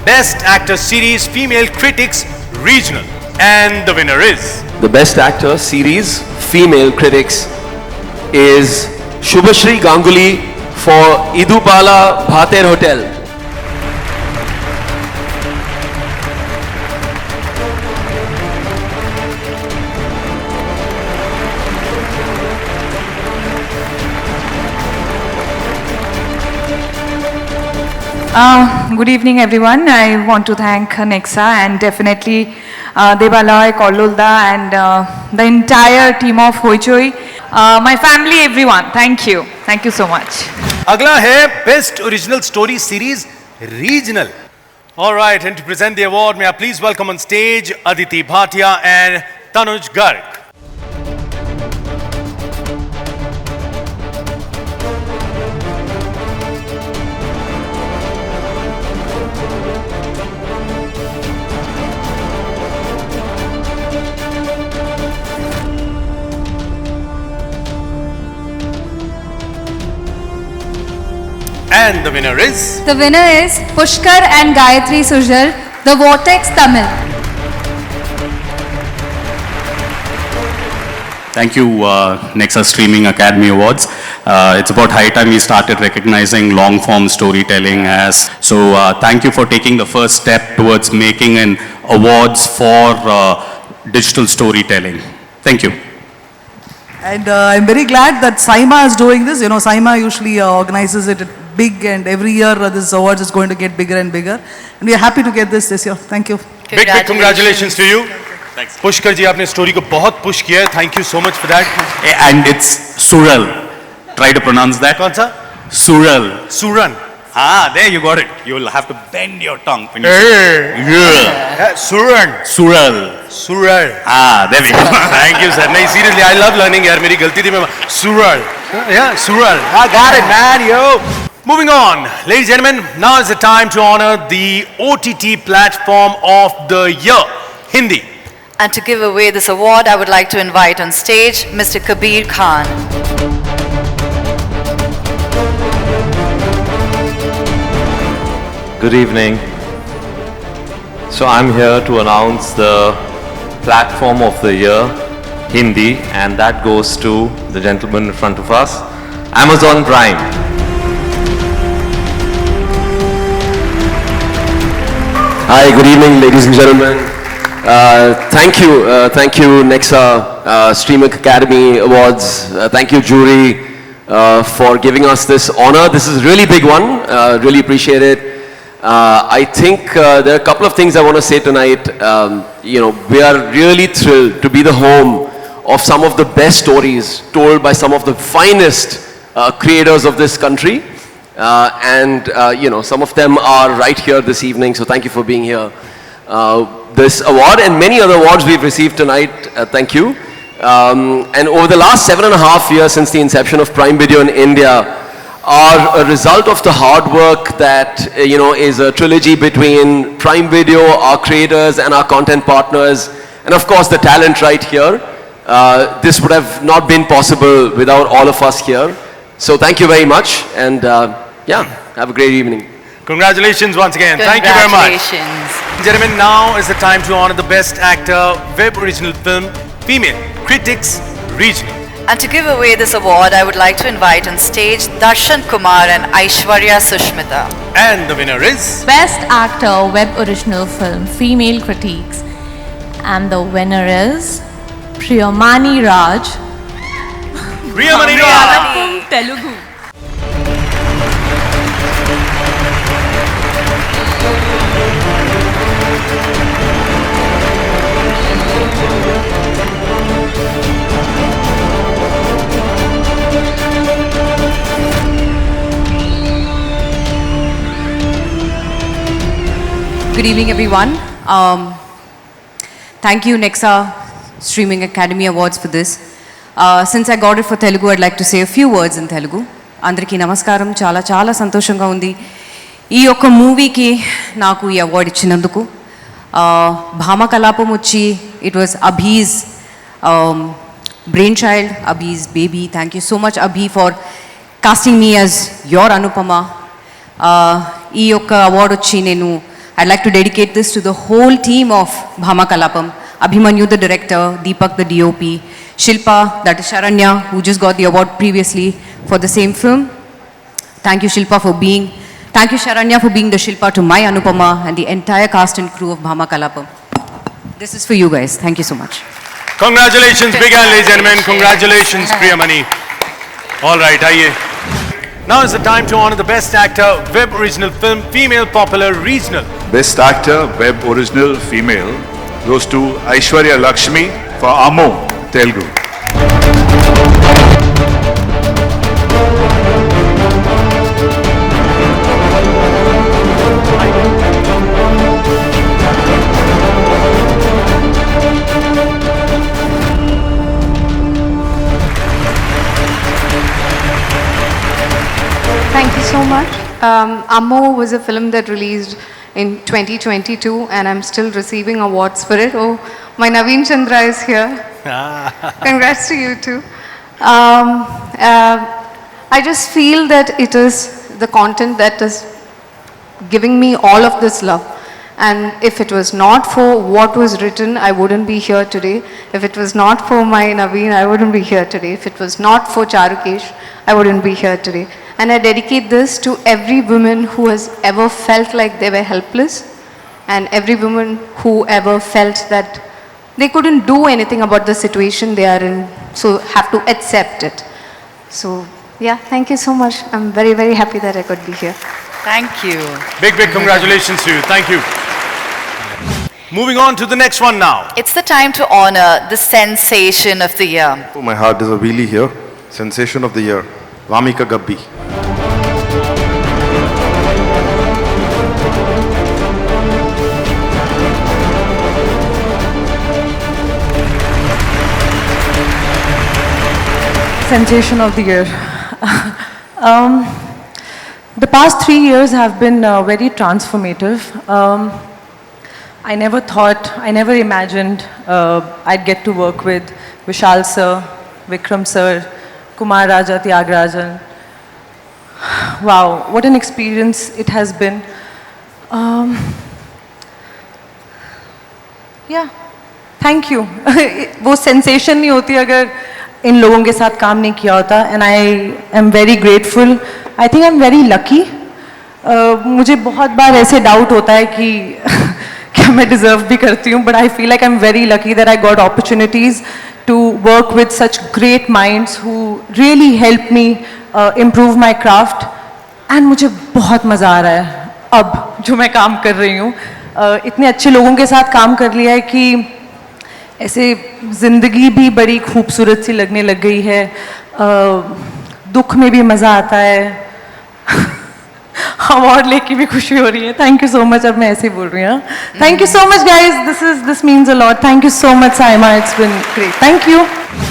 Best Actor Series Female Critics Regional. And the winner is... The Best Actor Series Female Critics is Shubhashri Ganguly for Idupala Bhater Hotel. Good evening, everyone. I want to thank Nexa and definitely Debalay, Kollulda and the entire team of Hoichoi. My family, everyone. Thank you. Thank you so much. अगला है Best Original Story Series Regional. All right, and to present the award, may I please welcome on stage Aditi Bhatia and Tanuj Garg. And the winner is... The winner is Pushkar and Gayatri Sujal, The Vortex, Tamil. Thank you, Nexa Streaming Academy Awards. It's about high time we started recognizing long-form storytelling as. So thank you for taking the first step towards making an awards for digital storytelling. Thank you. And I'm very glad that SIMA is doing this. You know, SIMA usually organizes it big, and every year this awards is going to get bigger and bigger. And we are happy to get this year. Thank you. Big congratulations to you. Thanks. Pushkar ji, आपने story को बहुत push किया है. Thank you so much for that. And it's Sural. Try to pronounce that. कौन सा? Sural. Suran. Ah, there you got it. You will have to bend your tongue when you say. yeah. Suran. Sural. Sural. Ah, there we go. Thank you, sir. नहीं, seriously, I love learning यार. मेरी गलती थी मैं Sural. Yeah, Sural. I got it, man, yo. Moving on, ladies and gentlemen, now is the time to honor the OTT platform of the year, Hindi. And to give away this award, I would like to invite on stage Mr. Kabir Khan. Good evening. So I'm here to announce the platform of the year, Hindi, and that goes to the gentleman in front of us, Amazon Prime. Hi, good evening, ladies and gentlemen. Thank you, Nexa Streaming Academy Awards. Thank you, jury, for giving us this honor. This is a really big one. Really appreciate it. I think there are a couple of things I want to say tonight. You know, we are really thrilled to be the home of some of the best stories told by some of the finest creators of this country. You know, some of them are right here this evening, so thank you for being here. This award and many other awards we've received tonight, thank you. And over the last 7.5 years since the inception of Prime Video in India are a result of the hard work that, you know, is a trilogy between Prime Video, our creators and our content partners, and of course the talent right here. This would have not been possible without all of us here. So thank you very much, and yeah, have a great evening. Congratulations once again. Thank you very much. Gentlemen, now is the time to honor the Best Actor Web Original Film Female Critics Regional. And to give away this award, I would like to invite on stage Darshan Kumar and Aishwarya Sushmita. And the winner is... Best Actor Web Original Film Female Critiques. And the winner is Priyamani Raj. Priyamani Raj! Telugu. Good evening, everyone. Thank you, Nexa Streaming Academy Awards for this. Since I got it for Telugu, I'd like to say a few words in Telugu. Andariki namaskaram, chala chala santoshanga undi. Ee oka movie ki naaku ee award ichinanduku. Bhama Kalapam Uchi, it was Abhi's brainchild, Abhi's baby. Thank you so much, Abhi, for casting me as your Anupama. Ee oka award uchi nenu I'd like to dedicate this to the whole team of Bhama Kalapam. Abhimanyu, the director, Deepak, the DOP, Shilpa, that is Sharanya, who just got the award previously for the same film. Thank you, thank you, Sharanya, for being the Shilpa to my Anupama and the entire cast and crew of Bhama Kalapam. This is for you guys. Thank you so much. Congratulations, big hand, ladies and gentlemen. Congratulations, Priyamani. All right, aye. Now is the time to honor the Best Actor, Web Original Film, Female Popular Regional. Best Actor, Web Original Female goes to Aishwarya Lakshmi for Ammo, Telugu. Thank you so much. Ammo was a film that released in 2022 and I'm still receiving awards for it. Oh, my Naveen Chandra is here. Congrats to you too. I just feel that it is the content that is giving me all of this love. And if it was not for what was written, I wouldn't be here today. If it was not for my Naveen, I wouldn't be here today. If it was not for Charukesh, I wouldn't be here today. And I dedicate this to every woman who has ever felt like they were helpless and every woman who ever felt that they couldn't do anything about the situation they are in, so have to accept it. So yeah, thank you so much. I'm very, very happy that I could be here. Thank you. Big congratulations to you. Thank you. Moving on to the next one now. It's the time to honor the sensation of the year. Oh, my heart is a wheelie here. Sensation of the year, Vamika Gabbi. Sensation of the year. The past 3 years have been very transformative. I never thought, I never imagined I'd get to work with Vishal sir, Vikram sir, Kumar Raja, Tyagarajan. Wow, what an experience it has been. Yeah, thank you. वो sensation नहीं होती अगर इन लोगों के साथ काम नहीं किया होता. And I am very grateful. I think I'm very lucky. मुझे बहुत बार ऐसे doubt होता है कि क्या मैं deserve भी करती हूँ. But I feel like I'm very lucky that I got opportunities to work with such great minds who really helped me improve my craft. And मुझे बहुत मज़ा आ रहा है अब जो मैं काम कर रही हूँ. इतने अच्छे लोगों के साथ काम कर लिया है कि ऐसे ज़िंदगी भी बड़ी खूबसूरत सी लगने लग गई है. दुख में भी मज़ा आता है. अवार्ड लेके भी खुशी हो रही है. Thank you so much. अब मैं ऐसे ही बोल रही हूँ. Thank you so much guys. This means a lot. Thank you so much Saima. It's been great. Thank you.